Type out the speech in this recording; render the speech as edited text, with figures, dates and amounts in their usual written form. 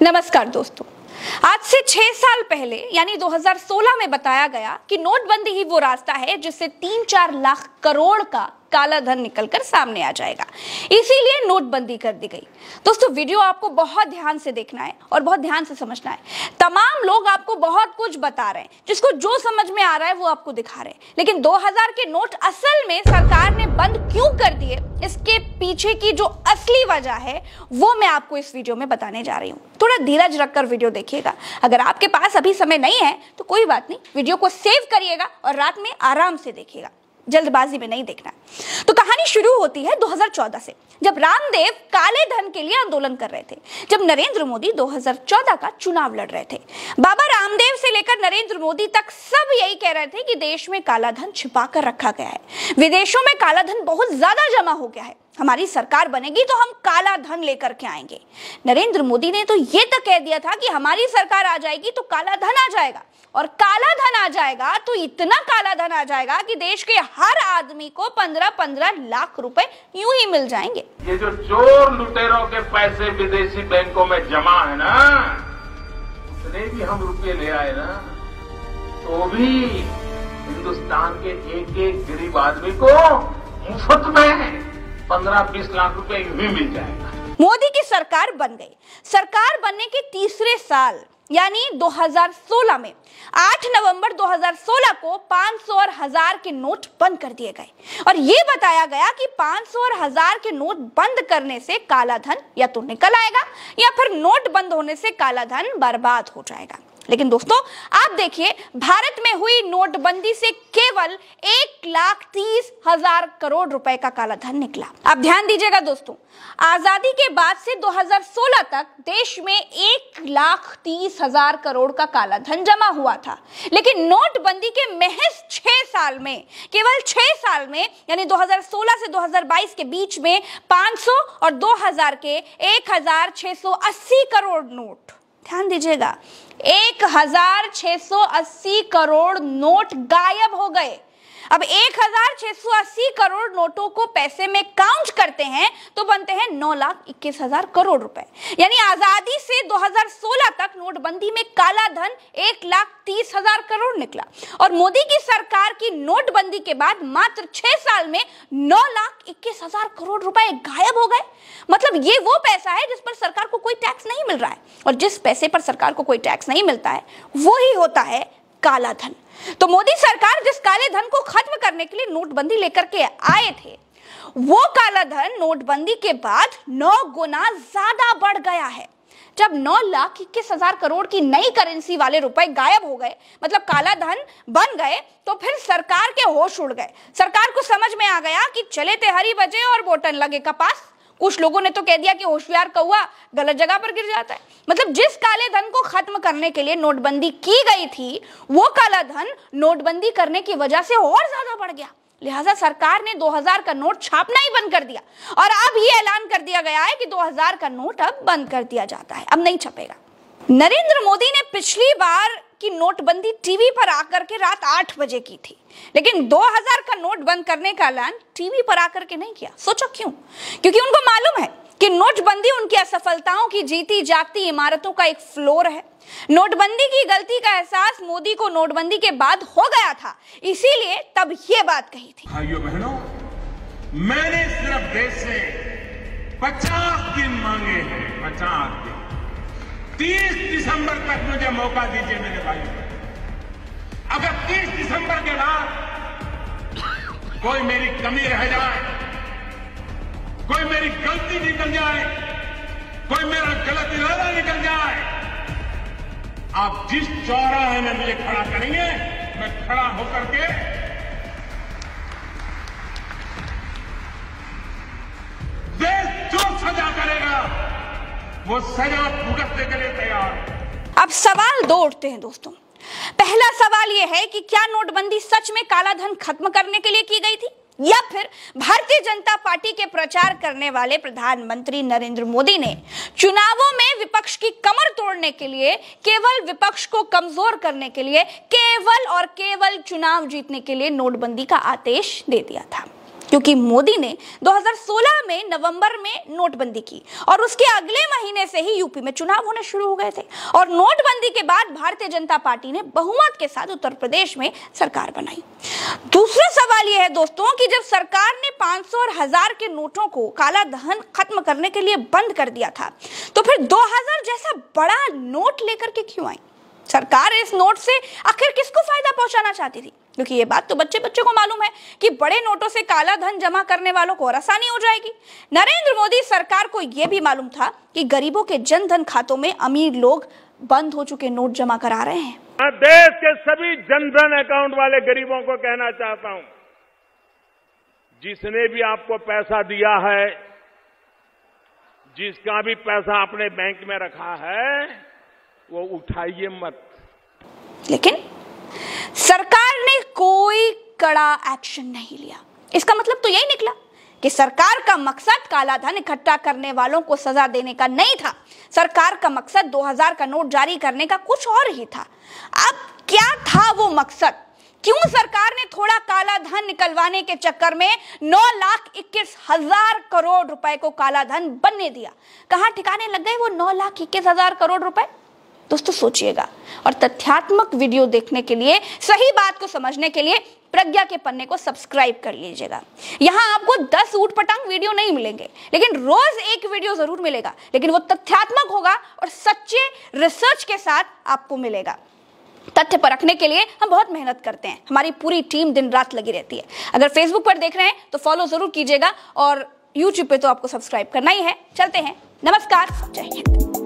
नमस्कार दोस्तों, आज से 6 साल पहले यानी 2016 में बताया गया कि नोटबंदी ही वो रास्ता है जिससे 3-4 लाख करोड़ का काला धन निकलकर सामने आ जाएगा। इसीलिए नोटबंदी कर दी गई। दोस्तों, वीडियो आपको बहुत ध्यान से देखना है और बहुत ध्यान से समझना है। तमाम लोग आपको बहुत कुछ बता रहे हैं, जिसको जो समझ में आ रहा है वो आपको दिखा रहे हैं, लेकिन 2000 के नोट असल में सरकार ने बंद क्यों कर दिए, इसके पीछे की जो असली वजह है वो मैं आपको इस वीडियो में बताने जा रही हूँ। थोड़ा धीरज रखकर वीडियो देखिएगा। अगर आपके पास अभी समय नहीं है तो कोई बात नहीं, वीडियो को सेव करिएगा और रात में आराम से देखिएगा, जल्दबाजी में नहीं देखना है। तो कहानी शुरू होती है 2014 से, जब रामदेव काले धन के लिए आंदोलन कर रहे थे, जब नरेंद्र मोदी 2014 का चुनाव लड़ रहे थे। बाबा रामदेव से लेकर नरेंद्र मोदी तक सब यही कह रहे थे कि देश में काला धन छिपा कर रखा गया है, विदेशों में काला धन बहुत ज्यादा जमा हो गया है, हमारी सरकार बनेगी तो हम काला धन लेकर के आएंगे। नरेंद्र मोदी ने तो ये तक कह दिया था कि हमारी सरकार आ जाएगी तो काला धन आ जाएगा, और काला धन आ जाएगा तो इतना काला धन आ जाएगा कि देश के हर आदमी को 15-15 लाख रुपए यूं ही मिल जाएंगे। ये जो चोर लुटेरों के पैसे विदेशी बैंकों में जमा है ना, उतने भी हम रुपये ले आए ना, तो भी हिंदुस्तान के एक गरीब आदमी को मुफ्त में 15-20 लाख रुपए यूं ही मिल जाएगा। मोदी की सरकार बन गई। सरकार बनने के तीसरे साल यानी 2016 में 8 नवंबर 2016 को 500 और 1000 के नोट बंद कर दिए गए, और ये बताया गया कि 500 और 1000 के नोट बंद करने से काला धन या तो निकल आएगा या फिर नोट बंद होने से काला धन बर्बाद हो जाएगा। लेकिन दोस्तों, आप देखिए, भारत में हुई नोटबंदी से केवल 1,30,000 करोड़ रुपए का काला धन निकला। अब ध्यान दीजिएगा दोस्तों, आजादी के बाद से 2016 तक देश में 1,30,000 करोड़ का काला धन जमा हुआ था, लेकिन नोटबंदी के महज 6 साल में, केवल 6 साल में यानी 2016 से 2022 के बीच में 500 और 2000 के 1,680 करोड़ नोट, ध्यान दीजिएगा, 1,680 करोड़ नोट गायब हो गए। अब 1,680 करोड़ नोटों को पैसे में काउंट करते हैं तो बनते हैं 9,21,000 करोड़ रुपए। यानी आजादी से 2016 तक नोटबंदी में काला धन 1,30,000 करोड़ निकला, और मोदी की सरकार की नोटबंदी के बाद मात्र 6 साल में 9,21,000 करोड़ रुपए गायब हो गए। मतलब ये वो पैसा है जिस पर सरकार को कोई टैक्स नहीं मिल रहा है, और जिस पैसे पर सरकार को कोई टैक्स नहीं मिलता है वो ही होता है काला धन। तो मोदी सरकार जिस काले धन को खत्म करने के लिए नोटबंदी लेकर के आए थे, वो काला धन नोटबंदी के बाद 9 गुना ज्यादा बढ़ गया है। जब 9,21,000 करोड़ की नई करेंसी वाले रुपए गायब हो गए, मतलब काला धन बन गए, तो फिर सरकार के होश उड़ गए। सरकार को समझ में आ गया कि चले तेहरी बजे और बोतल लगे कपास। कुछ लोगों ने तो कह दिया कि होशियार कौवा गलत जगह पर गिर जाता है। मतलब जिस काले धन को खत्म करने के लिए नोटबंदी की गई थी, वो काला धन नोटबंदी करने की वजह से और ज्यादा बढ़ गया। लिहाजा सरकार ने 2000 का नोट छापना ही बंद कर दिया, और अब ये ऐलान कर दिया गया है कि 2000 का नोट अब बंद कर दिया जाता है, अब नहीं छपेगा। नरेंद्र मोदी ने पिछली बार की नोटबंदी टीवी पर आकर के रात 8 बजे की थी, लेकिन 2000 का नोट बंद करने का ऐलान टीवी पर आकर के नहीं किया। सोचो क्यों? क्योंकि उनको मालूम है कि नोटबंदी उनकी असफलताओं की जीती जागती इमारतों का एक फ्लोर है। नोटबंदी की गलती का एहसास मोदी को नोटबंदी के बाद हो गया था, इसीलिए तब ये बात कही थी। भाइयों बहनों, मैंने सिर्फ देश से 50 दिन मांगे हैं, 50 दिन। 30 दिसंबर तक मुझे मौका दीजिए मेरे भाइयों। अगर 30 दिसंबर के बाद कोई मेरी कमी रह जाए, कोई मेरी गलती निकल जाए, कोई मेरा गलत इरादा निकल जाए, आप जिस चौराहे में मुझे खड़ा करेंगे, मैं खड़ा होकर के देश जो सजा करेगा वो सजा भुगतने के लिए तैयार। अब सवाल दो उठते हैं दोस्तों। पहला सवाल यह है कि क्या नोटबंदी सच में काला धन खत्म करने के लिए की गई थी, या फिर भारतीय जनता पार्टी के प्रचार करने वाले प्रधानमंत्री नरेंद्र मोदी ने चुनावों में विपक्ष की कमर तोड़ने के लिए, केवल विपक्ष को कमजोर करने के लिए, केवल और केवल चुनाव जीतने के लिए नोटबंदी का आदेश दे दिया था। क्योंकि मोदी ने 2016 में नवंबर में नोटबंदी की और उसके अगले महीने से ही यूपी में चुनाव होने शुरू हो गए थे और नोटबंदी के बाद भारतीय जनता पार्टी ने बहुमत के साथ उत्तर प्रदेश में सरकार बनाई। दूसरा सवाल यह है दोस्तों कि जब सरकार ने 500 और 1000 के नोटों को काला धन खत्म करने के लिए बंद कर दिया था तो फिर 2000 जैसा बड़ा नोट लेकर के क्यों आई? सरकार इस नोट से आखिर किसको फायदा पहुंचाना चाहती थी? क्योंकि ये बात तो बच्चे को मालूम है कि बड़े नोटों से काला धन जमा करने वालों को और आसानी हो जाएगी। नरेंद्र मोदी सरकार को यह भी मालूम था कि गरीबों के जन धन खातों में अमीर लोग बंद हो चुके नोट जमा करा रहे हैं। मैं देश के सभी जनधन अकाउंट वाले गरीबों को कहना चाहता हूं, जिसने भी आपको पैसा दिया है, जिसका भी पैसा अपने बैंक में रखा है, वो उठाइए मत। लेकिन सरकार ने कोई कड़ा एक्शन नहीं लिया। इसका मतलब तो यही निकला कि सरकार का मकसद काला धन इकट्ठा करने वालों को सजा देने का नहीं था। सरकार का मकसद 2000 का नोट जारी करने का कुछ और ही था। अब क्या था वो मकसद? क्यों सरकार ने थोड़ा काला धन निकलवाने के चक्कर में 9,21,000 करोड़ रुपए को काला धन बनने दिया? कहां ठिकाने लग गए वो 9,21,000 करोड़ रुपए? दोस्तों सोचिएगा और तथ्यात्मक वीडियो देखने के लिए, सही बात को समझने के लिए प्रज्ञा के पन्ने को सब्सक्राइब कर लीजिएगा। यहां आपको 10 ऊटपटांग वीडियो नहीं मिलेंगे, लेकिन रोज एक वीडियो जरूर मिलेगा, लेकिन वो तथ्यात्मक होगा और सच्चे रिसर्च के साथ आपको मिलेगा। तथ्य परखने के लिए हम बहुत मेहनत करते हैं, हमारी पूरी टीम दिन रात लगी रहती है। अगर फेसबुक पर देख रहे हैं तो फॉलो जरूर कीजिएगा और यूट्यूब पे तो आपको सब्सक्राइब करना ही है। चलते हैं, नमस्कार, जय हिंद।